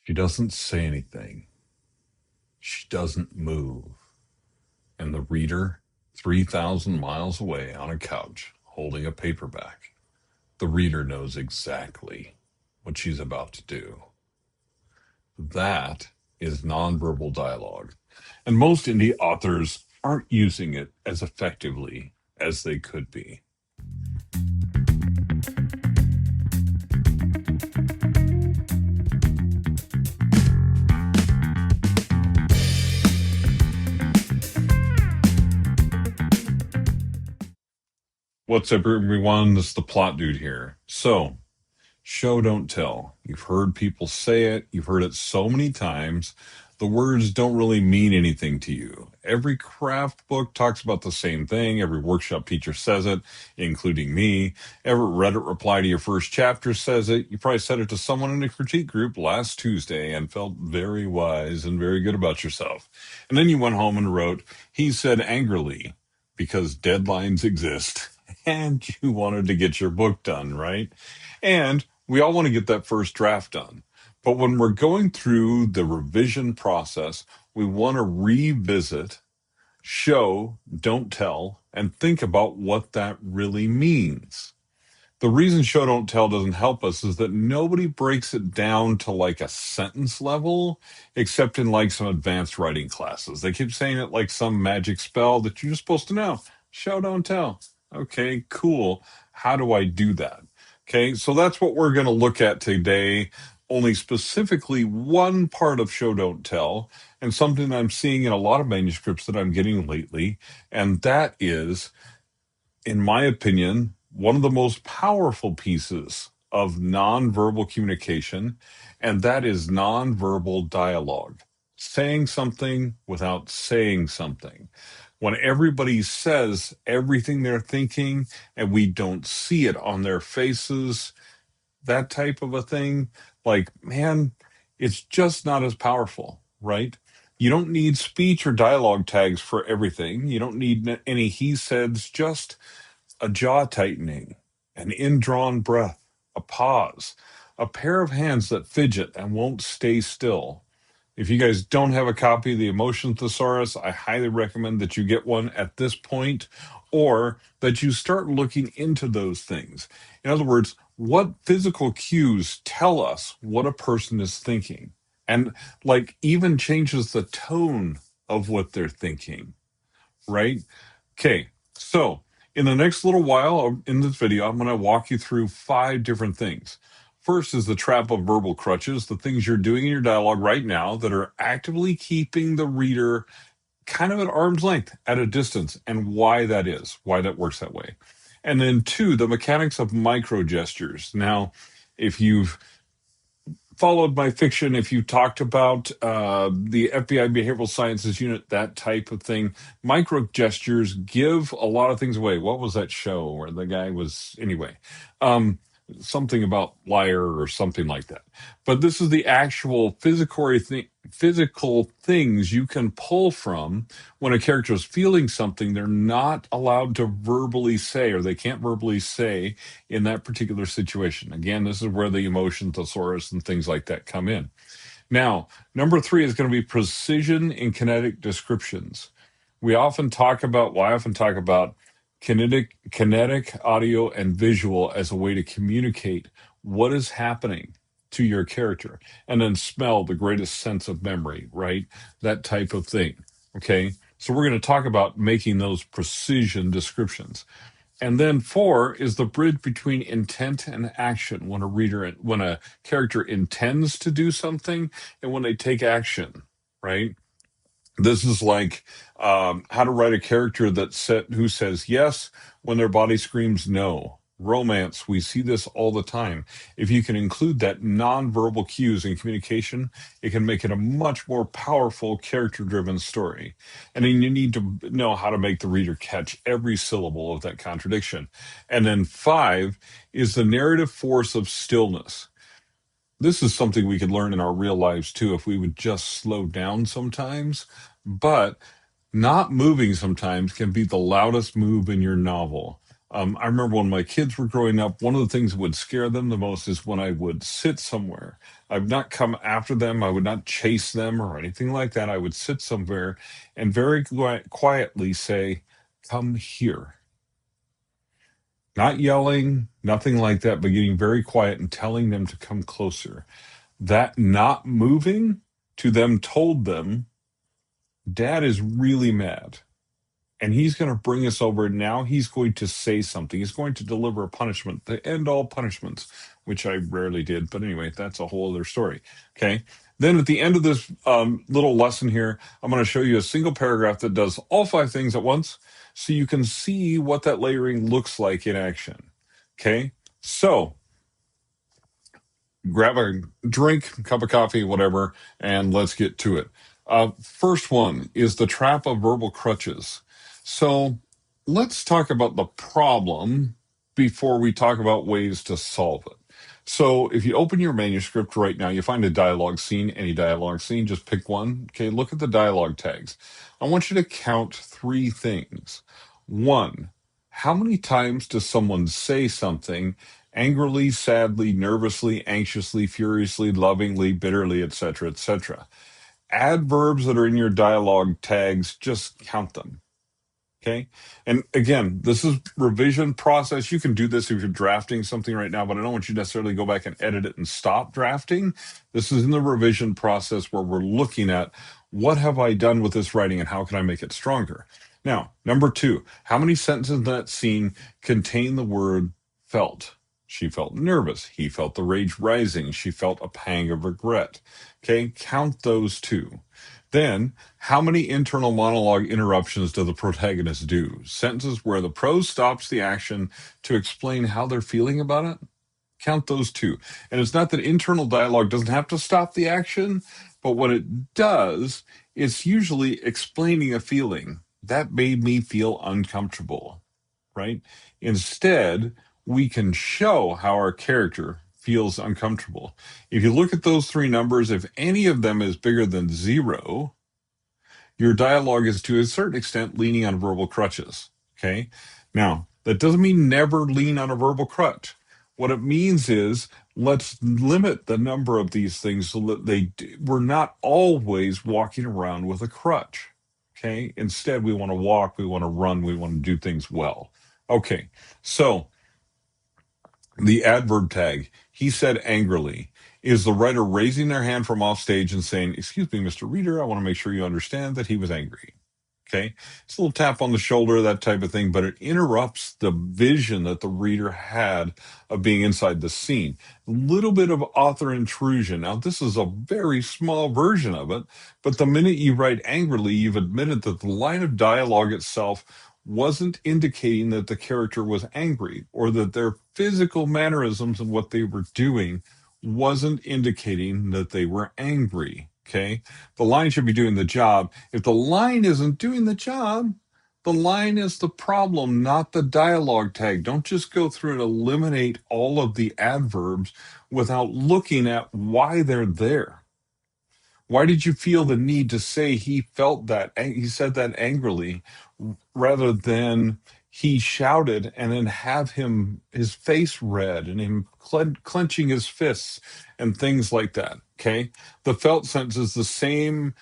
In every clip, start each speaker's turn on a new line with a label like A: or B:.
A: She doesn't say anything. She doesn't move. And the reader, 3,000 miles away on a couch, holding a paperback, the reader knows exactly what she's about to do. That is nonverbal dialogue. And most indie authors aren't using it as effectively as they could be. What's up, everyone? This is the plot dude here. So, show, don't tell. You've heard people say it. You've heard it so many times. The words don't really mean anything to you. Every craft book talks about the same thing. Every workshop teacher says it, including me. Every Reddit reply to your first chapter says it. You probably said it to someone in a critique group last Tuesday and felt very wise and very good about yourself. And then you went home and wrote, he said angrily, because deadlines exist. And you wanted to get your book done, right? And we all want to get that first draft done. But when we're going through the revision process, we want to revisit, show, don't tell, and think about what that really means. The reason show, don't tell doesn't help us is that nobody breaks it down to like a sentence level, except in like some advanced writing classes. They keep saying it like some magic spell that you're just supposed to know. Show, don't tell. Okay, cool. How do I do that? Okay, so that's what we're going to look at today. Only specifically one part of show, don't tell, and something I'm seeing in a lot of manuscripts that I'm getting lately, and that is, in my opinion, one of the most powerful pieces of nonverbal communication, and that is nonverbal dialogue. Saying something without saying something. When everybody says everything they're thinking and we don't see it on their faces, that type of a thing, like, man, it's just not as powerful, right? You don't need speech or dialogue tags for everything. You don't need any he saids, just a jaw tightening, an indrawn breath, a pause, a pair of hands that fidget and won't stay still. If you guys don't have a copy of the Emotion Thesaurus, I highly recommend that you get one at this point, or that you start looking into those things. In other words, what physical cues tell us what a person is thinking? And like even changes the tone of what they're thinking, right? Okay, so in the next little while in this video, I'm going to walk you through 5 different things. First is the trap of verbal crutches, the things you're doing in your dialogue right now that are actively keeping the reader kind of at arm's length, at a distance, and why that is, why that works that way. And then 2, the mechanics of micro gestures. Now, if you've followed my fiction, if you talked about the FBI Behavioral Sciences Unit, that type of thing, micro gestures give a lot of things away. What was that show where the guy was, anyway, something about liar or something like that. But this is the actual physical things you can pull from when a character is feeling something they're not allowed to verbally say, or they can't verbally say in that particular situation. Again, this is where the emotion thesaurus and things like that come in. Now, number 3 is going to be precision in kinetic descriptions. I often talk about kinetic audio and visual as a way to communicate what is happening to your character, and then smell, the greatest sense of memory, right? That type of thing. Okay. So we're going to talk about making those precision descriptions. And then 4 is the bridge between intent and action. When a character intends to do something and when they take action, right? This is like how to write a character who says yes when their body screams no. Romance, we see this all the time. If you can include that nonverbal cues in communication, it can make it a much more powerful character-driven story. And then you need to know how to make the reader catch every syllable of that contradiction. And then 5 is the narrative force of stillness. This is something we could learn in our real lives too if we would just slow down sometimes. But not moving sometimes can be the loudest move in your novel. I remember when my kids were growing up, one of the things that would scare them the most is when I would sit somewhere. I would not come after them. I would not chase them or anything like that. I would sit somewhere and very quietly say, "Come here." Not yelling, nothing like that, but getting very quiet and telling them to come closer. That not moving to them told them, Dad is really mad. And he's going to bring us over. Now he's going to say something. He's going to deliver a punishment, the end all punishments, which I rarely did. But anyway, that's a whole other story. Okay. Then at the end of this little lesson here, I'm going to show you a single paragraph that does all five things at once so you can see what that layering looks like in action. Okay. So grab a drink, cup of coffee, whatever, and let's get to it. First one is the trap of verbal crutches. So let's talk about the problem before we talk about ways to solve it. So if you open your manuscript right now, you find a dialogue scene, any dialogue scene, just pick one. Okay, look at the dialogue tags. I want you to count three things. One, how many times does someone say something angrily, sadly, nervously, anxiously, furiously, lovingly, bitterly, etc., etc.? Adverbs that are in your dialogue tags, just count them. Okay. And again, this is revision process. You can do this if you're drafting something right now, but I don't want you to necessarily go back and edit it and stop drafting. This is in the revision process where we're looking at what have I done with this writing and how can I make it stronger? Now, number two, how many sentences in that scene contain the word felt? She felt nervous. He felt the rage rising. She felt a pang of regret. Okay. Count those two. Then, how many internal monologue interruptions do the protagonist do? Sentences where the prose stops the action to explain how they're feeling about it? Count those two. And it's not that internal dialogue doesn't have to stop the action, but what it does, it's usually explaining a feeling. That made me feel uncomfortable, right? Instead, we can show how our character feels uncomfortable. If you look at those three numbers, if any of them is bigger than zero, your dialogue is to a certain extent leaning on verbal crutches. Okay. Now, that doesn't mean never lean on a verbal crutch. What it means is let's limit the number of these things so that we're not always walking around with a crutch. Okay. Instead, we want to walk, we want to run, we want to do things well. Okay. So the adverb tag, he said angrily, is the writer raising their hand from off stage and saying, "Excuse me, Mr. Reader, I want to make sure you understand that he was angry." Okay. It's a little tap on the shoulder, that type of thing, but it interrupts the vision that the reader had of being inside the scene. A little bit of author intrusion. Now, this is a very small version of it, but the minute you write angrily, you've admitted that the line of dialogue itself wasn't indicating that the character was angry or that their physical mannerisms and what they were doing wasn't indicating that they were angry. Okay. The line should be doing the job. If the line isn't doing the job, the line is the problem, not the dialogue tag. Don't just go through and eliminate all of the adverbs without looking at why they're there. Why did you feel the need to say he felt that? He said that angrily rather than he shouted and then have his face red and him clenching his fists and things like that. Okay. The felt sentence is the same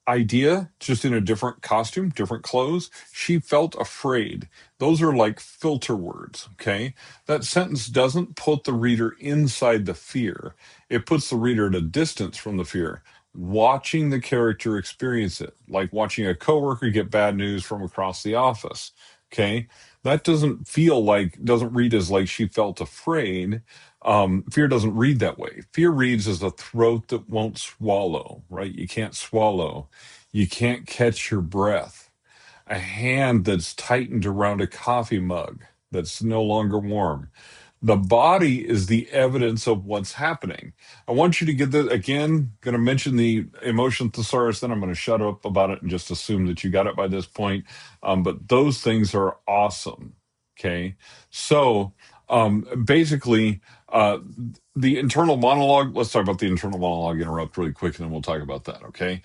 A: idea, just in a different costume, different clothes. She felt afraid. Those are like filter words. Okay. That sentence doesn't put the reader inside the fear. It puts the reader at a distance from the fear, watching the character experience it, like watching a coworker get bad news from across the office. Okay. That doesn't read as like she felt afraid. Fear doesn't read that way. Fear reads as a throat that won't swallow, right? You can't swallow. You can't catch your breath. A hand that's tightened around a coffee mug that's no longer warm. The body is the evidence of what's happening. I want you to get that again. Going to mention the emotion thesaurus, then I'm going to shut up about it and just assume that you got it by this point. But those things are awesome. Okay. So basically, the internal monologue, let's talk about the internal monologue interrupt really quick, and then we'll talk about that. Okay.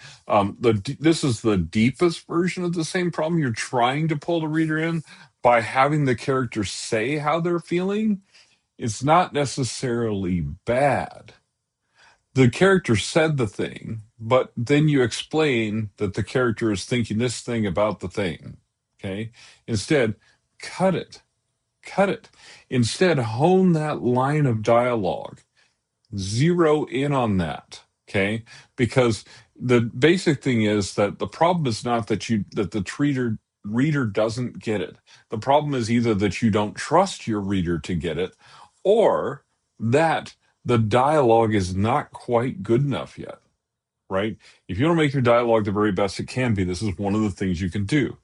A: This is the deepest version of the same problem. You're trying to pull the reader in, by having the character say how they're feeling, it's not necessarily bad. The character said the thing, but then you explain that the character is thinking this thing about the thing. Okay. Instead, cut it. Cut it. Instead, hone that line of dialogue. Zero in on that. Okay. Because the basic thing is that the problem is not that the reader doesn't get it. The problem is either that you don't trust your reader to get it, or that the dialogue is not quite good enough yet, right? If you don't make your dialogue the very best it can be, this is one of the things you can do.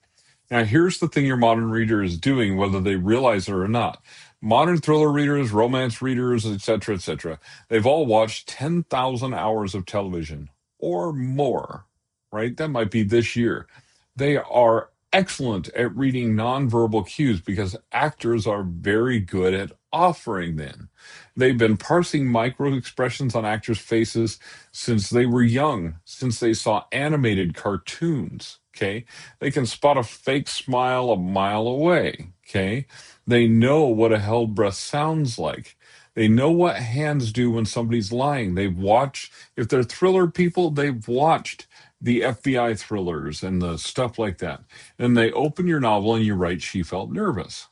A: Now, here's the thing your modern reader is doing, whether they realize it or not. Modern thriller readers, romance readers, etc., they've all watched 10,000 hours of television or more, right? That might be this year. They are excellent at reading nonverbal cues because actors are very good at offering them. They've been parsing micro expressions on actors' faces since they were young, since they saw animated cartoons. Okay. They can spot a fake smile a mile away. Okay. They know what a held breath sounds like. They know what hands do when somebody's lying. They've watched, if they're thriller people, they've watched the FBI thrillers and the stuff like that. And they open your novel and you write, she felt nervous.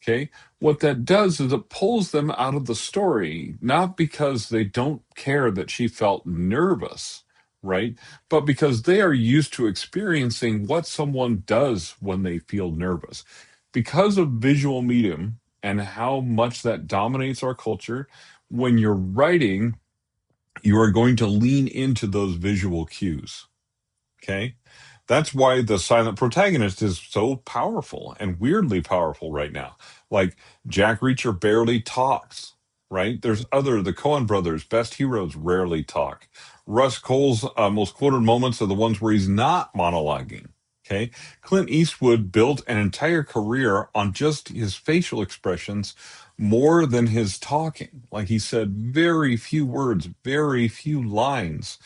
A: Okay. What that does is it pulls them out of the story, not because they don't care that she felt nervous, right? But because they are used to experiencing what someone does when they feel nervous. Because of visual medium and how much that dominates our culture, when you're writing, you are going to lean into those visual cues. Okay. That's why the silent protagonist is so powerful and weirdly powerful right now. Like Jack Reacher barely talks, right? The Coen brothers, best heroes rarely talk. Russ Cole's most quoted moments are the ones where he's not monologuing. Okay. Clint Eastwood built an entire career on just his facial expressions more than his talking. Like he said, very few words, very few lines.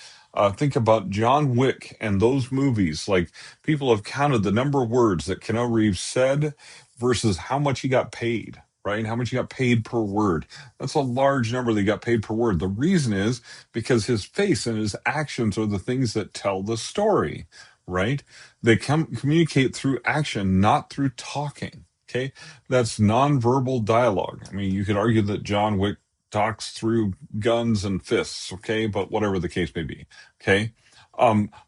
A: Think about John Wick and those movies. Like people have counted the number of words that Keanu Reeves said versus how much he got paid, right? How much he got paid per word. That's a large number that he got paid per word. The reason is because his face and his actions are the things that tell the story, right? They communicate through action, not through talking. Okay. That's nonverbal dialogue. I mean, you could argue that John Wick talks through guns and fists, okay, but whatever the case may be, okay.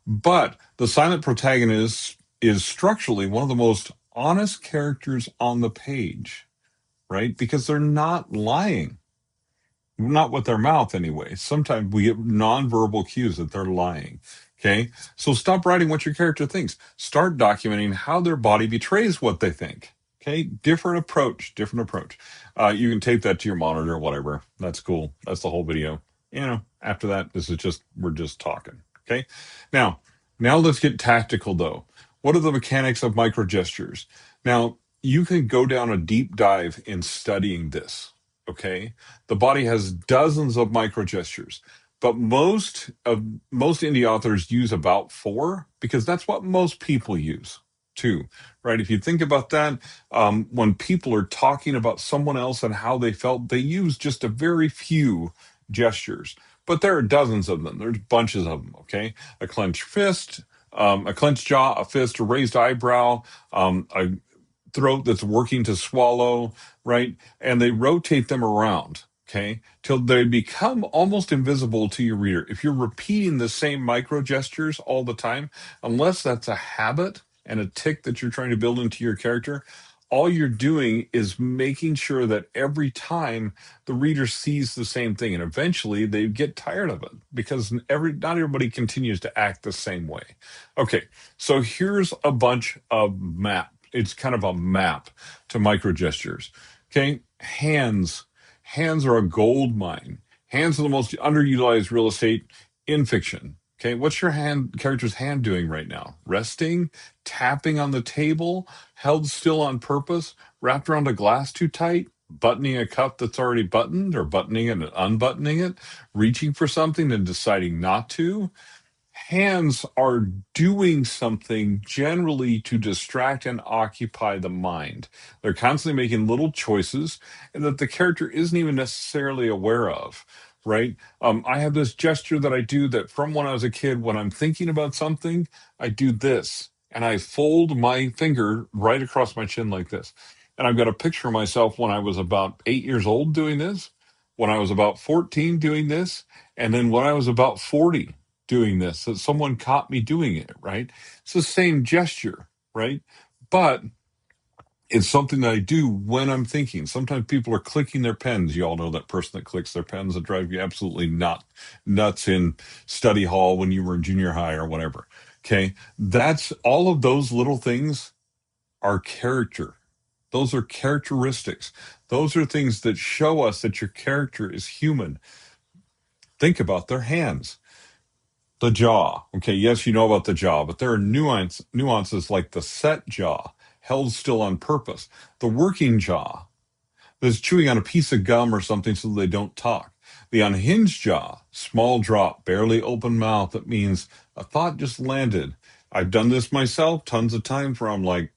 A: But the silent protagonist is structurally one of the most honest characters on the page, right? Because they're not lying, not with their mouth anyway. Sometimes we get nonverbal cues that they're lying. Okay. So stop writing what your character thinks. Start documenting how their body betrays what they think. Okay. Different approach, different approach. You can tape that to your monitor, whatever. That's cool. That's the whole video. After that, we're just talking. Okay. Now, now let's get tactical though. What are the mechanics of micro gestures? Now, you can go down a deep dive in studying this. Okay. The body has dozens of micro gestures, but most indie authors use about four because that's what most people use too, right? If you think about that, when people are talking about someone else and how they felt, they use just a very few gestures, but there are dozens of them. There's bunches of them. Okay, a clenched fist, a clenched jaw, a fist, a raised eyebrow, a throat that's working to swallow, right? And they rotate them around, okay, till they become almost invisible to your reader. If you're repeating the same micro gestures all the time, unless that's a habit and a tick that you're trying to build into your character, all you're doing is making sure that every time the reader sees the same thing, and eventually they get tired of it because not everybody continues to act the same way. Okay, so here's a bunch of maps. It's kind of a map to micro gestures. Okay, hands. Hands are a gold mine. Hands are the most underutilized real estate in fiction. Okay, what's your character's hand doing right now? Resting, tapping on the table, held still on purpose, wrapped around a glass too tight, buttoning a cup that's already buttoned, or buttoning it and unbuttoning it, reaching for something and deciding not to. hands are doing something generally to distract and occupy the mind. They're constantly making little choices and that the character isn't even necessarily aware of, right? I have this gesture that I do that from when I was a kid, when I'm thinking about something, I do this and I fold my finger right across my chin like this. And I've got a picture of myself when I was about 8 years old doing this, when I was about 14 doing this, and then when I was about 40 doing this, that someone caught me doing it, right? It's the same gesture, right? But it's something that I do when I'm thinking. Sometimes people are clicking their pens. You all know that person that clicks their pens that drive you absolutely nuts in study hall when you were in junior high or whatever. Okay. That's all of those little things are character. Those are characteristics. Those are things that show us that your character is human. Think about their hands. The jaw. Okay, yes, you know about the jaw, but there are nuances like the set jaw, held still on purpose. The working jaw, that's chewing on a piece of gum or something so they don't talk. The unhinged jaw, small drop, barely open mouth. That means a thought just landed. I've done this myself tons of times where I'm like,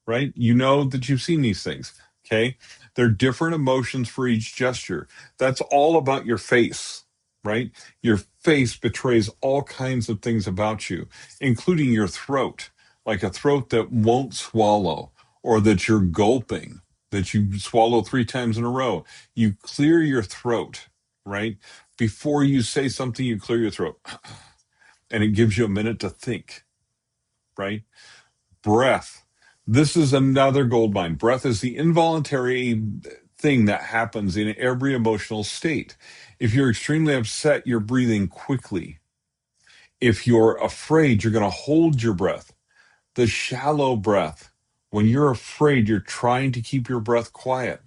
A: right? You know that you've seen these things. Okay. They're different emotions for each gesture. That's all about your face, right? Your face betrays all kinds of things about you, including your throat, like a throat that won't swallow or that you're gulping, that you swallow 3 times in a row. You clear your throat, right? Before you say something, you clear your throat and it gives you a minute to think, right? Breath. This is another gold mine. Breath is the involuntary thing that happens in every emotional state. If you're extremely upset, you're breathing quickly. If you're afraid, you're going to hold your breath. The shallow breath. When you're afraid, you're trying to keep your breath quiet.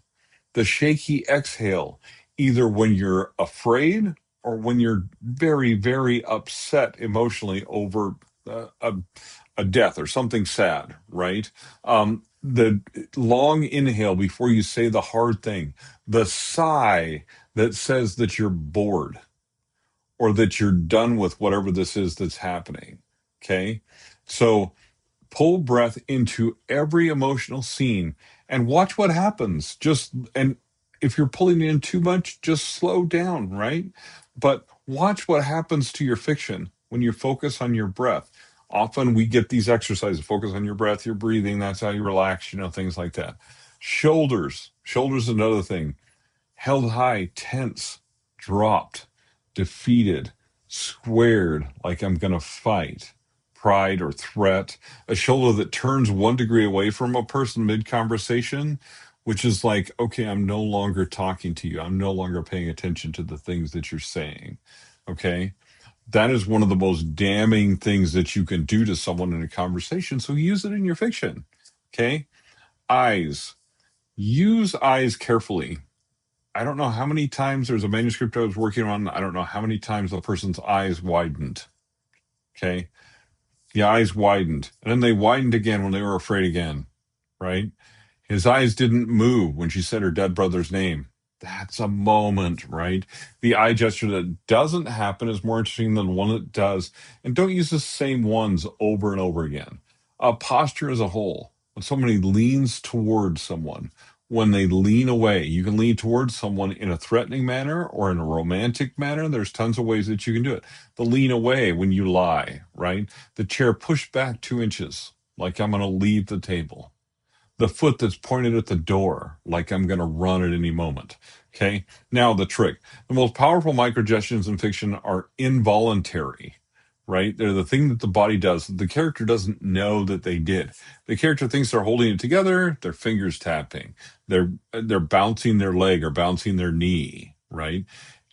A: The shaky exhale, either when you're afraid or when you're very, very upset emotionally over a death or something sad, right? The long inhale before you say the hard thing, the sigh that says that you're bored or that you're done with whatever this is that's happening. Okay. So pull breath into every emotional scene and watch what happens. And if you're pulling in too much, just slow down, right? But watch what happens to your fiction when you focus on your breath. Often we get these exercises, focus on your breath, your breathing, that's how you relax, things like that. Shoulders, another thing. Held high, tense, dropped, defeated, squared, like I'm going to fight, pride or threat, a shoulder that turns 1 degree away from a person mid conversation, which is like, okay, I'm no longer talking to you. I'm no longer paying attention to the things that you're saying. Okay. That is one of the most damning things that you can do to someone in a conversation. So use it in your fiction. Okay. Eyes. Use eyes carefully. I don't know how many times there's a manuscript I was working on. I don't know how many times the person's eyes widened. Okay. The eyes widened. And then they widened again when they were afraid again. Right. His eyes didn't move when she said her dead brother's name. That's a moment, right? The eye gesture that doesn't happen is more interesting than the one that does. And don't use the same ones over and over again. Posture as a whole. When somebody leans towards someone, when they lean away, you can lean towards someone in a threatening manner or in a romantic manner. There's tons of ways that you can do it. The lean away when you lie, right? The chair pushed back 2 inches, like I'm going to leave the table. The foot that's pointed at the door, like I'm going to run at any moment. Okay. Now the trick. The most powerful microgestions in fiction are involuntary, right? They're the thing that the body does. The character doesn't know that they did. The character thinks they're holding it together. Their fingers tapping. They're bouncing their leg or bouncing their knee, right?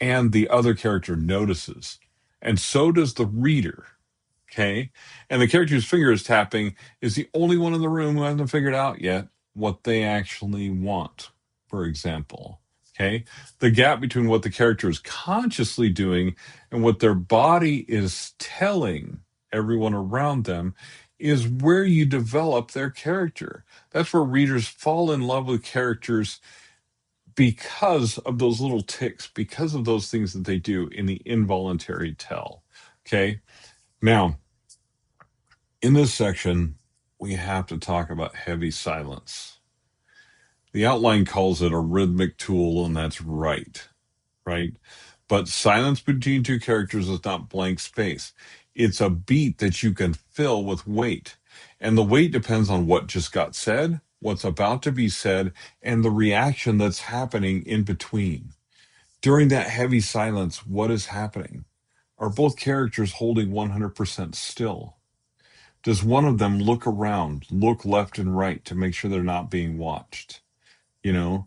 A: And the other character notices. And so does the reader. Okay. And the character whose finger is tapping is the only one in the room who hasn't figured out yet what they actually want, for example. Okay. The gap between what the character is consciously doing and what their body is telling everyone around them is where you develop their character. That's where readers fall in love with characters because of those little ticks, because of those things that they do in the involuntary tell. Okay. Now, in this section, we have to talk about heavy silence. The outline calls it a rhythmic tool, and that's right, right? But silence between two characters is not blank space. It's a beat that you can fill with weight. And the weight depends on what just got said, what's about to be said, and the reaction that's happening in between. During that heavy silence, what is happening? Are both characters holding 100% still? Does one of them look around, look left and right to make sure they're not being watched? You know,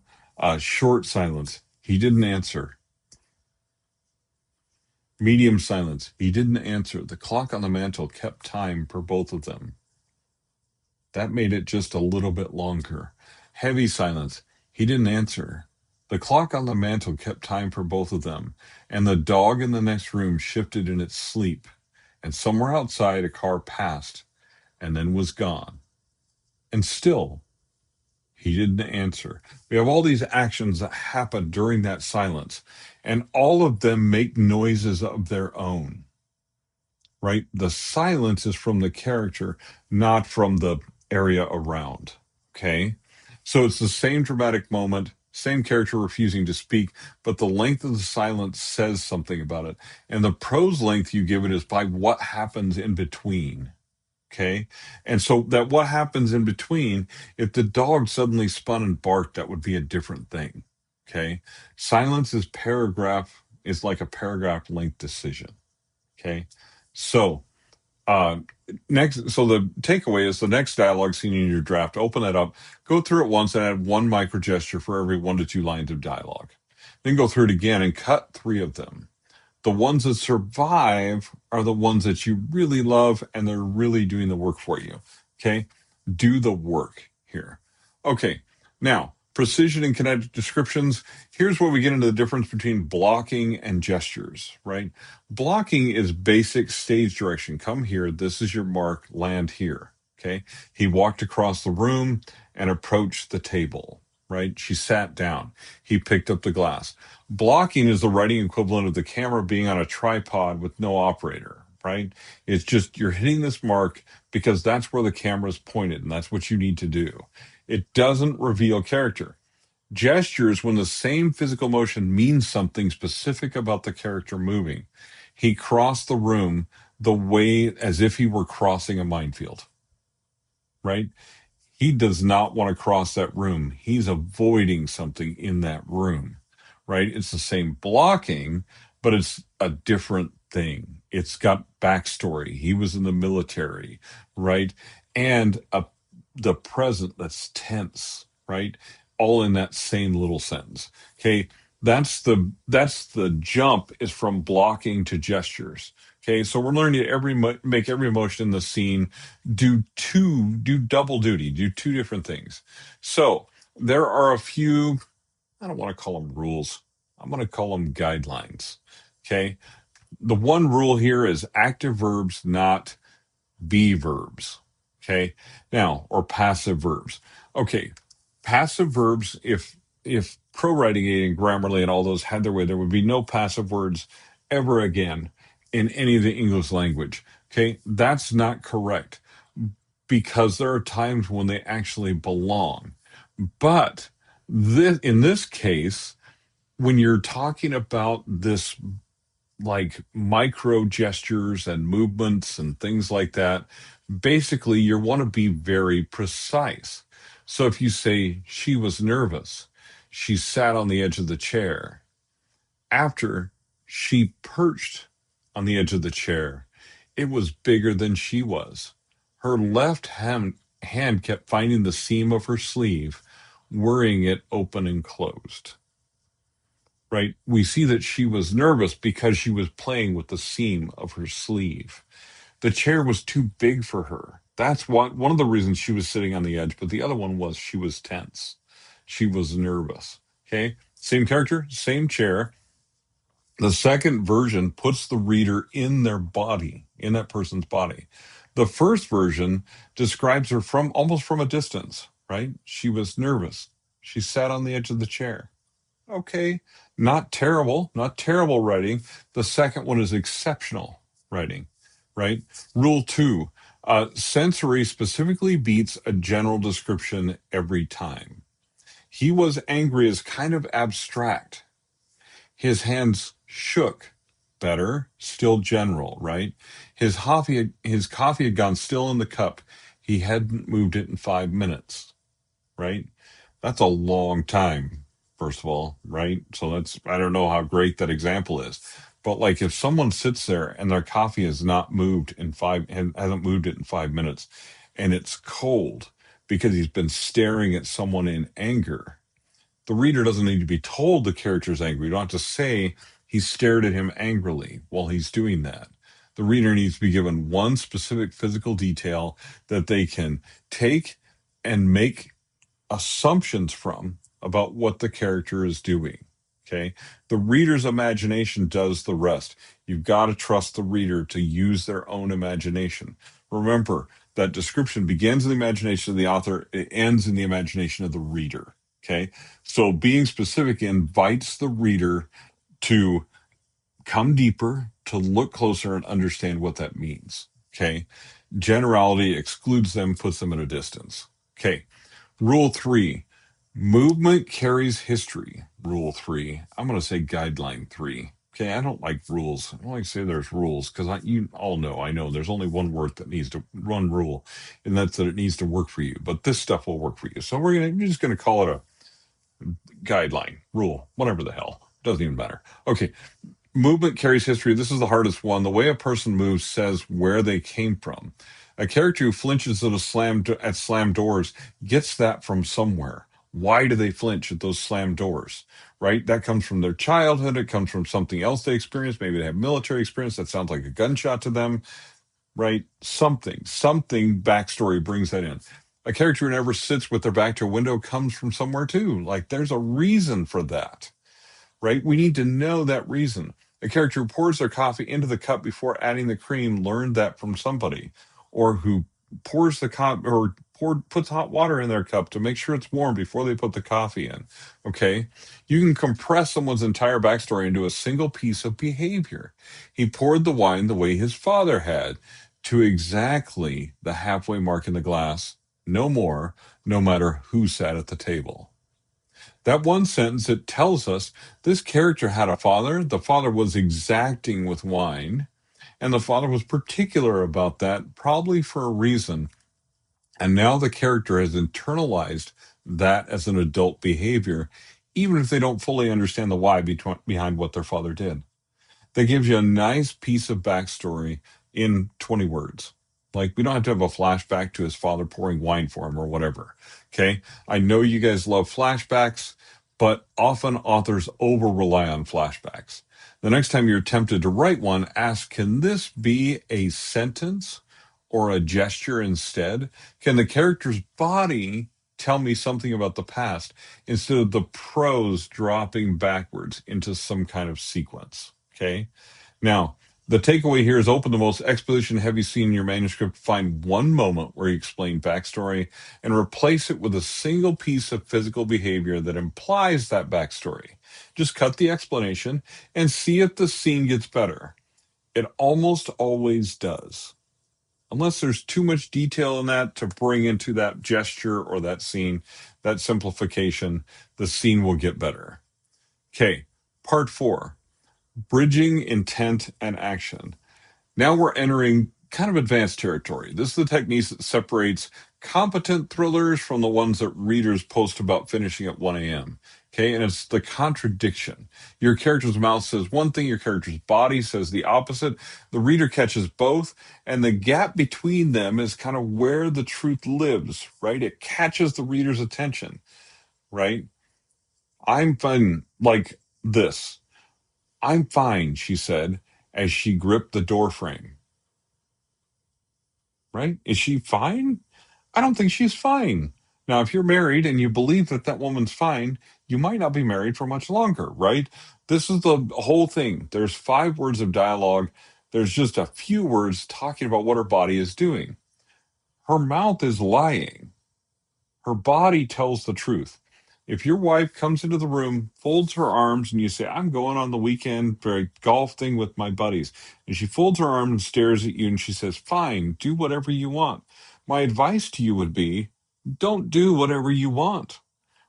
A: short silence. He didn't answer. Medium silence. He didn't answer. The clock on the mantel kept time for both of them. That made it just a little bit longer. Heavy silence. He didn't answer. The clock on the mantel kept time for both of them, and the dog in the next room shifted in its sleep. And somewhere outside, a car passed and then was gone. And still, he didn't answer. We have all these actions that happen during that silence, and all of them make noises of their own, right? The silence is from the character, not from the area around. Okay. So it's the same dramatic moment, same character refusing to speak, but the length of the silence says something about it. And the prose length you give it is by what happens in between. Okay. And so that what happens in between, if the dog suddenly spun and barked, that would be a different thing. Okay. Silence is like a paragraph length decision. Okay. So uh, so the takeaway is the next dialogue scene in your draft, open that up, go through it once and add one micro gesture for every 1 to 2 lines of dialogue. Then go through it again and cut 3 of them. The ones that survive are the ones that you really love and they're really doing the work for you. Okay. Do the work here. Okay. Now, precision and kinetic descriptions. Here's where we get into the difference between blocking and gestures, right? Blocking is basic stage direction. Come here. This is your mark. Land here. Okay. He walked across the room and approached the table, right? She sat down. He picked up the glass. Blocking is the writing equivalent of the camera being on a tripod with no operator, right? It's just you're hitting this mark because that's where the camera is pointed and that's what you need to do. It doesn't reveal character. Gestures, when the same physical motion means something specific about the character moving. He crossed the room the way as if he were crossing a minefield, right? He does not want to cross that room. He's avoiding something in that room, right? It's the same blocking, but it's a different thing. It's got backstory. He was in the military, right? And the present that's tense, right? All in that same little sentence. Okay. That's the jump is from blocking to gestures. Okay. So we're learning to make every emotion in the scene do double duty, do 2 different things. So there are a few, I don't want to call them rules. I'm going to call them guidelines. Okay. The one rule here is active verbs, not be verbs. Okay. Now, or passive verbs. Okay. Passive verbs, if pro writing and Grammarly and all those had their way, there would be no passive words ever again in any of the English language. Okay. That's not correct because there are times when they actually belong. But in this case, when you're talking about this like micro gestures and movements and things like that, basically you want to be very precise. So if you say she was nervous, she sat on the edge of the chair. After she perched on the edge of the chair, it was bigger than she was. Her hand kept finding the seam of her sleeve, worrying it open and closed. Right? We see that she was nervous because she was playing with the seam of her sleeve. The chair was too big for her. That's one of the reasons she was sitting on the edge, but the other one was she was tense. She was nervous. Okay? Same character, same chair. The second version puts the reader in their body, in that person's body. The first version describes her from almost from a distance, right? She was nervous. She sat on the edge of the chair. Okay, not terrible writing. The second one is exceptional. writing, right? Rule 2, sensory specifically beats a general description every time. He was angry is kind of abstract. His hands shook. Better, still general, right? His coffee had gone still in the cup. He hadn't moved it in 5 minutes, right? That's a long time, first of all, right? So I don't know how great that example is. But like if someone sits there and their coffee has not moved in hasn't moved it in 5 minutes, and it's cold because he's been staring at someone in anger, the reader doesn't need to be told the character's angry. You don't have to say he stared at him angrily while he's doing that. The reader needs to be given one specific physical detail that they can take and make assumptions from about what the character is doing. Okay. The reader's imagination does the rest. You've got to trust the reader to use their own imagination. Remember that description begins in the imagination of the author, it ends in the imagination of the reader. Okay. So being specific invites the reader to come deeper, to look closer and understand what that means. Okay. Generality excludes them, puts them at a distance. Okay. Rule 3, movement carries history. Rule 3, I'm going to say guideline 3. Okay, I don't like rules. I don't like to say there's rules because you all know, I know there's only one word that needs to run rule, and that's that it needs to work for you. But this stuff will work for you. So we're just going to call it a guideline, rule, whatever the hell. Doesn't even matter. Okay, movement carries history. This is the hardest one. The way a person moves says where they came from. A character who flinches at slammed doors gets that from somewhere. Why do they flinch at those slammed doors? Right? That comes from their childhood. It comes from something else they experienced. Maybe they have military experience. That sounds like a gunshot to them. Right? Something backstory brings that in. A character who never sits with their back to a window comes from somewhere too. Like there's a reason for that, right? We need to know that reason. A character who pours their coffee into the cup before adding the cream learned that from somebody, or who pours the cup or puts hot water in their cup to make sure it's warm before they put the coffee in. Okay, you can compress someone's entire backstory into a single piece of behavior. He poured the wine the way his father had, to exactly the halfway mark in the glass, no more, no matter who sat at the table. That one sentence, it tells us this character had a father. The father was exacting with wine, and the father was particular about that, probably for a reason. And now the character has internalized that as an adult behavior, even if they don't fully understand the why behind what their father did. That gives you a nice piece of backstory in 20 words. Like, we don't have to have a flashback to his father pouring wine for him or whatever. Okay. I know you guys love flashbacks, but often authors over rely on flashbacks. The next time you're tempted to write one, ask, can this be a sentence or a gesture instead? Can the character's body tell me something about the past instead of the prose dropping backwards into some kind of sequence? Okay. Now, the takeaway here is open the most exposition heavy scene in your manuscript, find one moment where you explain backstory, and replace it with a single piece of physical behavior that implies that backstory. Just cut the explanation and see if the scene gets better. It almost always does. Unless there's too much detail in that to bring into that gesture or that scene, that simplification, the scene will get better. Okay, part 4. Bridging intent and action. Now we're entering kind of advanced territory. This is the technique that separates competent thrillers from the ones that readers post about finishing at 1 a.m. Okay, and it's the contradiction. Your character's mouth says one thing, your character's body says the opposite. The reader catches both, and the gap between them is kind of where the truth lives, right? It catches the reader's attention, right? I'm fine like this. I'm fine, she said as she gripped the doorframe. Right? Is she fine? I don't think she's fine. Now, if you're married and you believe that that woman's fine, you might not be married for much longer, right? This is the whole thing. There's 5 words of dialogue. There's just a few words talking about what her body is doing. Her mouth is lying. Her body tells the truth. If your wife comes into the room, folds her arms, and you say, I'm going on the weekend for a golf thing with my buddies, and she folds her arms and stares at you and she says, fine, do whatever you want. My advice to you would be, don't do whatever you want.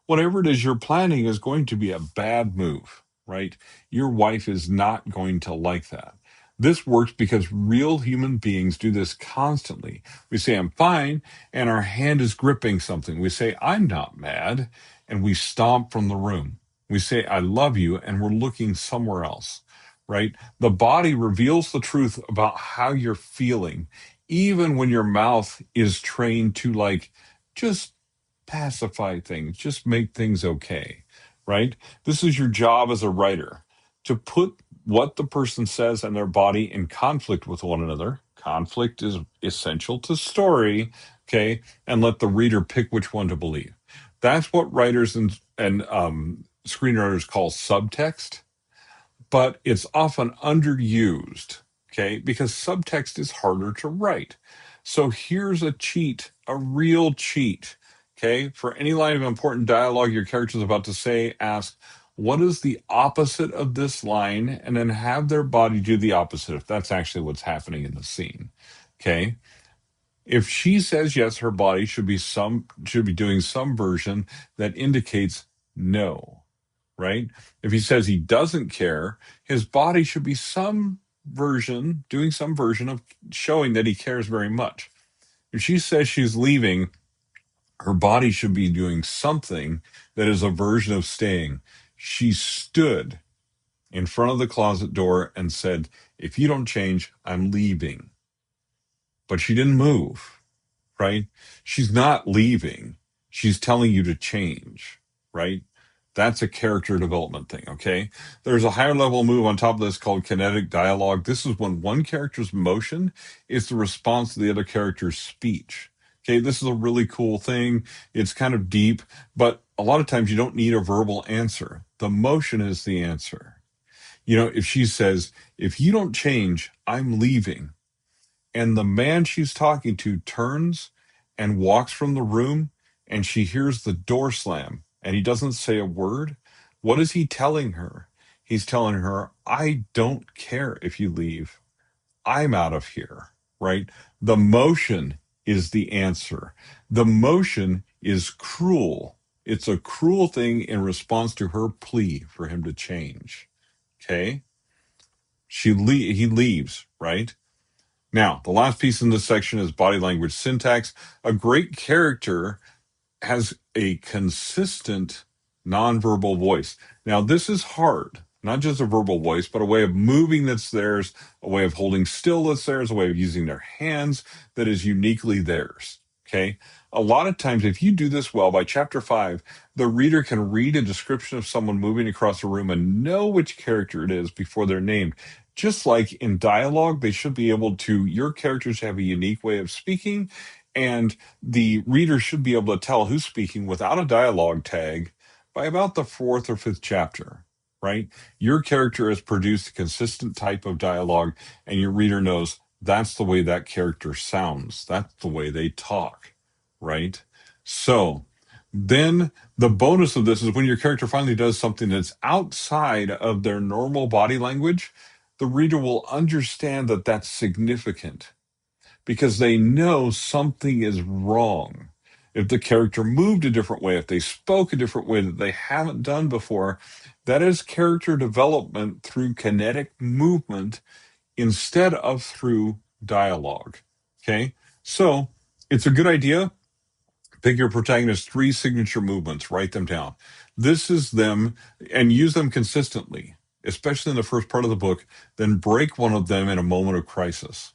A: Whatever it is you're planning is going to be a bad move, right? Your wife is not going to like that. This works because real human beings do this constantly. We say, I'm fine, and our hand is gripping something. We say, I'm not mad, and we stomp from the room. We say, I love you, and we're looking somewhere else, right? The body reveals the truth about how you're feeling, even when your mouth is trained to like, just pacify things, just make things okay, right? This is your job as a writer to put what the person says and their body in conflict with one another. Conflict is essential to story, okay? And let the reader pick which one to believe. That's what writers and screenwriters call subtext, but it's often underused, okay, because subtext is harder to write. So here's a cheat, a real cheat, okay? For any line of important dialogue your character is about to say, ask, what is the opposite of this line? And then have their body do the opposite, if that's actually what's happening in the scene, okay? If she says yes, her body should be doing some version that indicates no, right? If he says he doesn't care, his body should be doing some version of showing that he cares very much. If she says she's leaving, her body should be doing something that is a version of staying. She stood in front of the closet door and said, if you don't change, I'm leaving. But she didn't move, right? She's not leaving. She's telling you to change, right? That's a character development thing, okay? There's a higher level move on top of this called kinetic dialogue. This is when one character's motion is the response to the other character's speech. Okay, this is a really cool thing. It's kind of deep, but a lot of times you don't need a verbal answer. The motion is the answer. You know, if she says, if you don't change, I'm leaving, and the man she's talking to turns and walks from the room, and she hears the door slam and he doesn't say a word, what is he telling her? He's telling her, I don't care if you leave. I'm out of here, right? The motion is the answer. The motion is cruel. It's a cruel thing in response to her plea for him to change. Okay? He leaves, right? Now, the last piece in this section is body language syntax. A great character has a consistent nonverbal voice. Now, this is hard, not just a verbal voice, but a way of moving that's theirs, a way of holding still that's theirs, a way of using their hands that is uniquely theirs. Okay. A lot of times, if you do this well, by chapter 5, the reader can read a description of someone moving across a room and know which character it is before they're named. Just like in dialogue, they should be able to, your characters have a unique way of speaking, and the reader should be able to tell who's speaking without a dialogue tag by about the fourth or fifth chapter, right? Your character has produced a consistent type of dialogue, and your reader knows that's the way that character sounds. That's the way they talk, right? So then the bonus of this is when your character finally does something that's outside of their normal body language, the reader will understand that that's significant because they know something is wrong. If the character moved a different way, if they spoke a different way that they haven't done before, that is character development through kinetic movement instead of through dialogue. Okay? So it's a good idea. Pick your protagonist's 3 signature movements, write them down. This is them, and use them consistently, especially in the first part of the book. Then break one of them in a moment of crisis,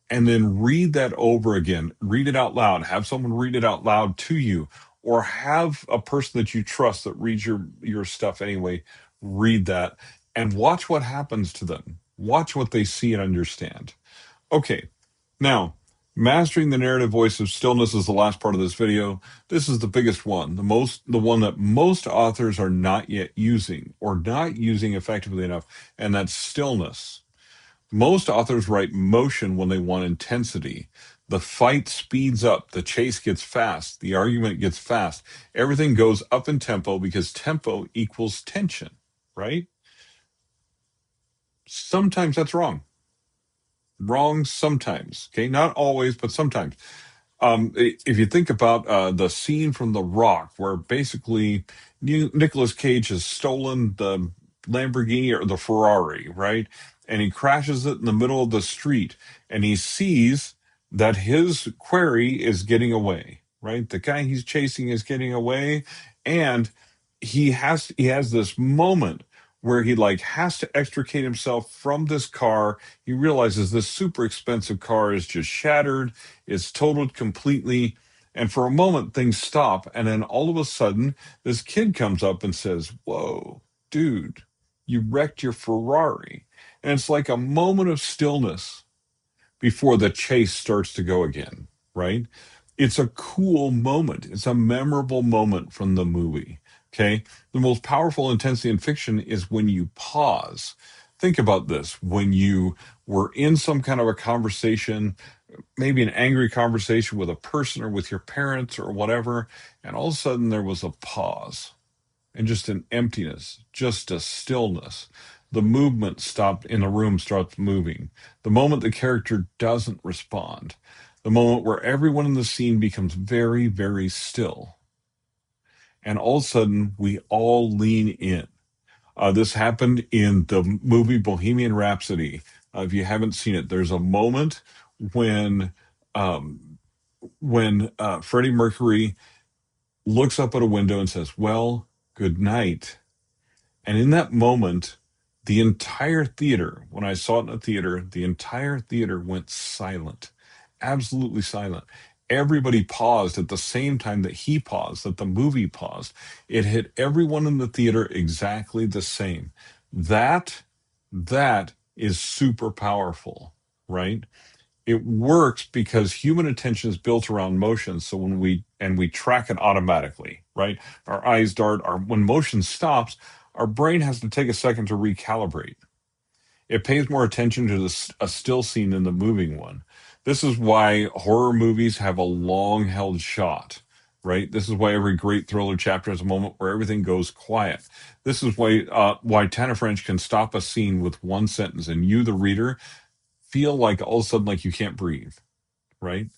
A: and then read that over again. Read it out loud. Have someone read it out loud to you, or have a person that you trust that reads your stuff anyway read that, and watch what happens to them. Watch what they see and understand. Okay, now mastering the narrative voice of stillness is the last part of this video. This is the biggest one, the one that most authors are not yet using, or not using effectively enough, and that's stillness. Most authors write motion when they want intensity. The fight speeds up, the chase gets fast, the argument gets fast. Everything goes up in tempo because tempo equals tension, right? Sometimes that's wrong. Wrong sometimes. Okay, not always, but sometimes. If you think about the scene from The Rock, where basically Nicolas Cage has stolen the Lamborghini or the Ferrari, right? And he crashes it in the middle of the street, and he sees that his quarry is getting away, right? The guy he's chasing is getting away, and he has this moment where he like has to extricate himself from this car. He realizes this super expensive car is just shattered, it's totaled completely. And for a moment, things stop. And then all of a sudden, this kid comes up and says, "Whoa, dude, you wrecked your Ferrari." And it's like a moment of stillness before the chase starts to go again, right? It's a cool moment. It's a memorable moment from the movie. Okay. The most powerful intensity in fiction is when you pause. Think about this. When you were in some kind of a conversation, maybe an angry conversation with a person or with your parents or whatever, and all of a sudden there was a pause and just an emptiness, just a stillness. The movement stopped in the room, starts moving. The moment the character doesn't respond, the moment where everyone in the scene becomes very, very still. And all of a sudden, we all lean in. This happened in the movie Bohemian Rhapsody. If you haven't seen it, there's a moment when um, when Freddie Mercury looks up at a window and says, "Well, good night." And in that moment, the entire theater, when I saw it in a theater, the entire theater went silent, absolutely silent. Everybody paused at the same time that he paused, that the movie paused. It hit everyone in the theater exactly the same. That, that is super powerful, right? It works because human attention is built around motion. So when we track it automatically, right? Our eyes dart, when motion stops, our brain has to take a second to recalibrate. It pays more attention to a still scene than the moving one. This is why horror movies have a long held shot, right? This is why every great thriller chapter has a moment where everything goes quiet. This is why Tana French can stop a scene with one sentence, and you, the reader, feel like all of a sudden like you can't breathe, right?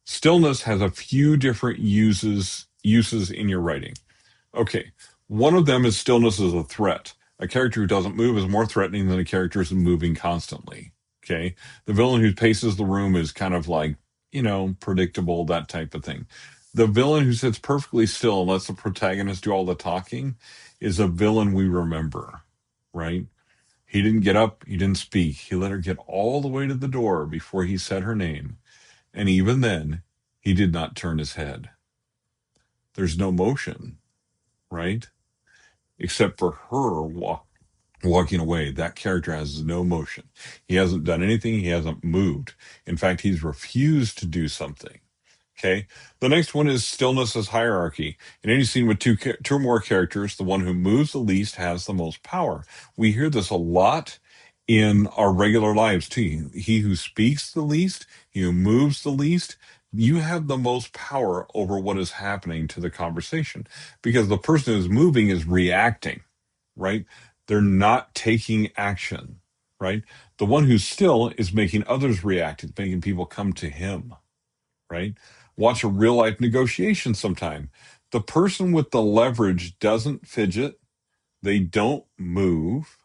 A: Stillness has a few different uses in your writing. Okay, one of them is stillness as a threat. A character who doesn't move is more threatening than a character who's moving constantly. Okay, the villain who paces the room is kind of like, predictable, that type of thing. The villain who sits perfectly still and lets the protagonist do all the talking is a villain we remember, right? He didn't get up, he didn't speak. He let her get all the way to the door before he said her name. And even then, he did not turn his head. There's no motion, right? Except for her walking away. That character has no motion. He hasn't done anything, he hasn't moved. In fact, he's refused to do something. Okay. The next one is stillness as hierarchy. In any scene with two or more characters, the one who moves the least has the most power. We hear this a lot in our regular lives too. He who speaks the least, he who moves the least, you have the most power over what is happening to the conversation because the person who's moving is reacting, right? They're not taking action, right? The one who's still is making others react, it's making people come to him, right? Watch a real life negotiation sometime. The person with the leverage doesn't fidget, they don't move,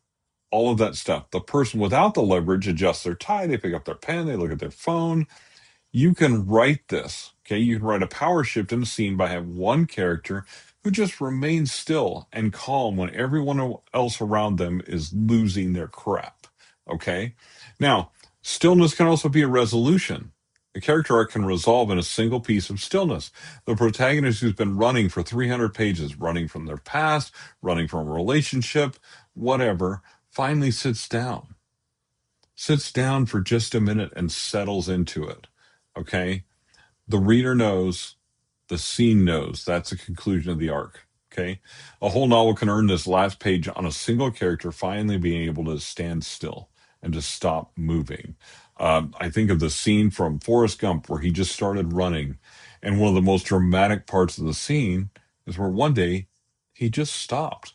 A: all of that stuff. The person without the leverage adjusts their tie, they pick up their pen, they look at their phone. You can write this, okay? You can write a power shift in a scene by having one character who just remains still and calm when everyone else around them is losing their crap, okay? Now, stillness can also be a resolution. A character arc can resolve in a single piece of stillness. The protagonist who's been running for 300 pages, running from their past, running from a relationship, whatever, finally sits down for just a minute and settles into it. Okay. The reader knows, the scene knows. That's the conclusion of the arc. Okay. A whole novel can earn this last page on a single character finally being able to stand still and to stop moving. I think of the scene from Forrest Gump where he just started running. And one of the most dramatic parts of the scene is where one day he just stopped.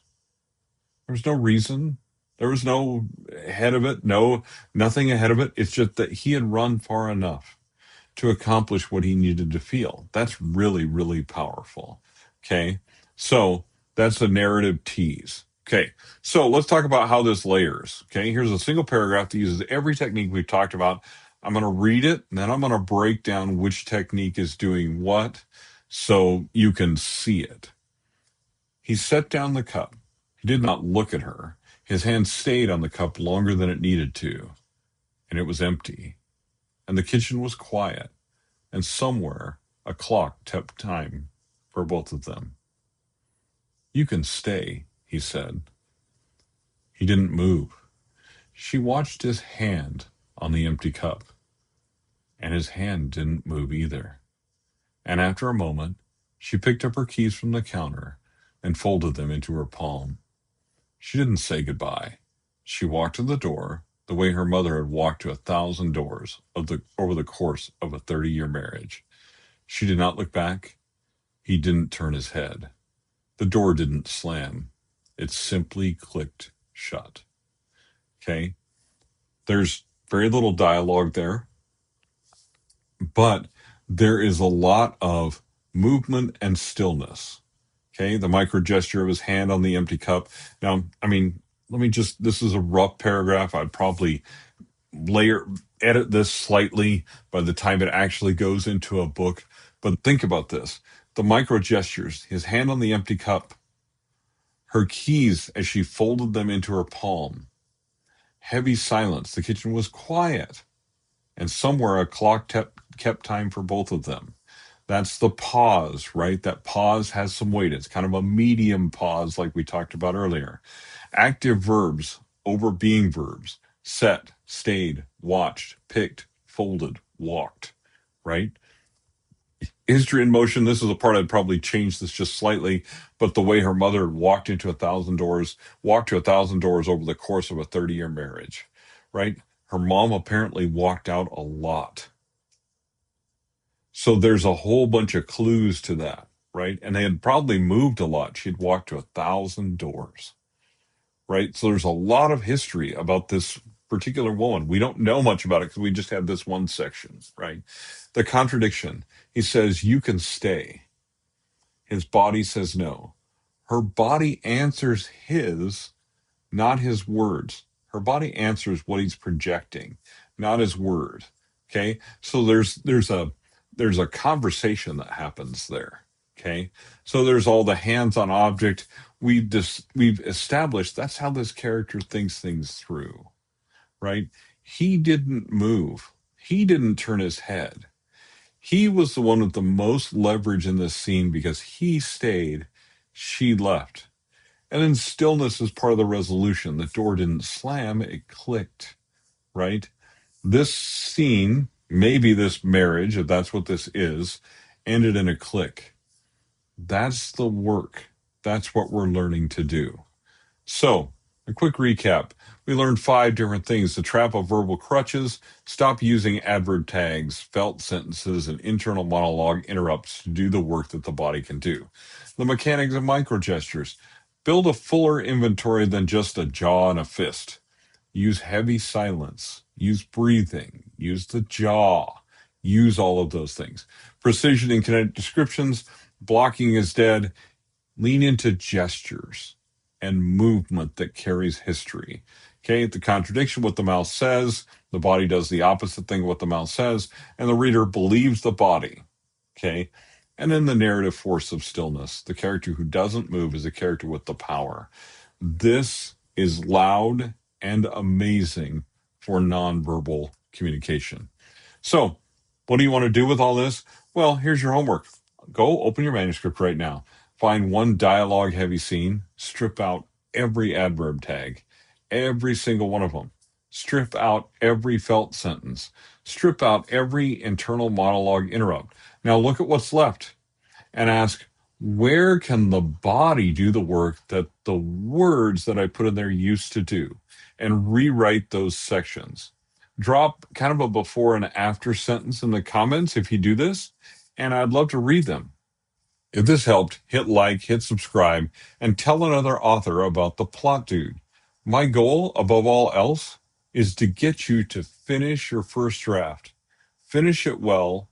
A: There was no reason. There was no ahead of it, nothing ahead of it. It's just that he had run far enough to accomplish what he needed to feel. That's really, really powerful. Okay. So that's a narrative tease. Okay. So let's talk about how this layers. Okay. Here's a single paragraph that uses every technique we've talked about. I'm going to read it and then I'm going to break down which technique is doing what so you can see it. He set down the cup. He did not look at her. His hand stayed on the cup longer than it needed to, and it was empty. And the kitchen was quiet, and somewhere a clock kept time for both of them. You can stay, he said. He didn't move. She watched his hand on the empty cup, and his hand didn't move either. And after a moment, she picked up her keys from the counter and folded them into her palm. She didn't say goodbye. She walked to the door the way her mother had walked to 1,000 doors over the course of a 30-year marriage. She did not look back. He didn't turn his head. The door didn't slam. It simply clicked shut. Okay? There's very little dialogue there, but there is a lot of movement and stillness. Okay, the micro gesture of his hand on the empty cup. Now, this is a rough paragraph. I'd probably edit this slightly by the time it actually goes into a book. But think about this. The micro gestures, his hand on the empty cup, her keys as she folded them into her palm. Heavy silence. The kitchen was quiet. And somewhere a clock kept time for both of them. That's the pause, right? That pause has some weight. It's kind of a medium pause, like we talked about earlier. Active verbs over being verbs. Set, stayed, watched, picked, folded, walked, right? History in motion. This is a part I'd probably change this just slightly, but the way her mother walked to 1,000 doors over the course of a 30-year marriage, right? Her mom apparently walked out a lot. So there's a whole bunch of clues to that, right? And they had probably moved a lot. She'd walked to 1,000 doors, right? So there's a lot of history about this particular woman. We don't know much about it because we just had this one section, right? The contradiction. He says, you can stay. His body says no. Her body answers his, not his words. Her body answers what he's projecting, not his word. Okay. So there's a conversation that happens there. Okay. So there's all the hands-on object. We've established that's how this character thinks things through, right? He didn't move. He didn't turn his head. He was the one with the most leverage in this scene because he stayed, she left. And then stillness is part of the resolution. The door didn't slam, it clicked, right? This scene, maybe this marriage, if that's what this is, ended in a click. That's the work. That's what we're learning to do. So, a quick recap. We learned 5 different things. The trap of verbal crutches, stop using adverb tags, felt sentences, and internal monologue interrupts to do the work that the body can do. The mechanics of microgestures. Build a fuller inventory than just a jaw and a fist. Use heavy silence. Use breathing. Use the jaw. Use all of those things. Precision in kinetic descriptions. Blocking is dead. Lean into gestures and movement that carries history. Okay, the contradiction, what the mouth says, the body does the opposite thing what the mouth says, and the reader believes the body. Okay, and then the narrative force of stillness. The character who doesn't move is a character with the power. This is loud and amazing for nonverbal communication. So, what do you want to do with all this? Well, here's your homework. Go open your manuscript right now. Find one dialogue heavy scene, strip out every adverb tag, every single one of them. Strip out every felt sentence. Strip out every internal monologue interrupt. Now look at what's left and ask, where can the body do the work that the words that I put in there used to do? and rewrite those sections. Drop kind of a before and after sentence in the comments if you do this, and I'd love to read them. If this helped, hit like, hit subscribe, and tell another author about the Plot Dude. My goal, above all else, is to get you to finish your first draft. Finish it well,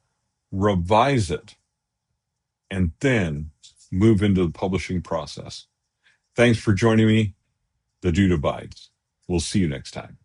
A: revise it, and then move into the publishing process. Thanks for joining me. The Dude abides. We'll see you next time.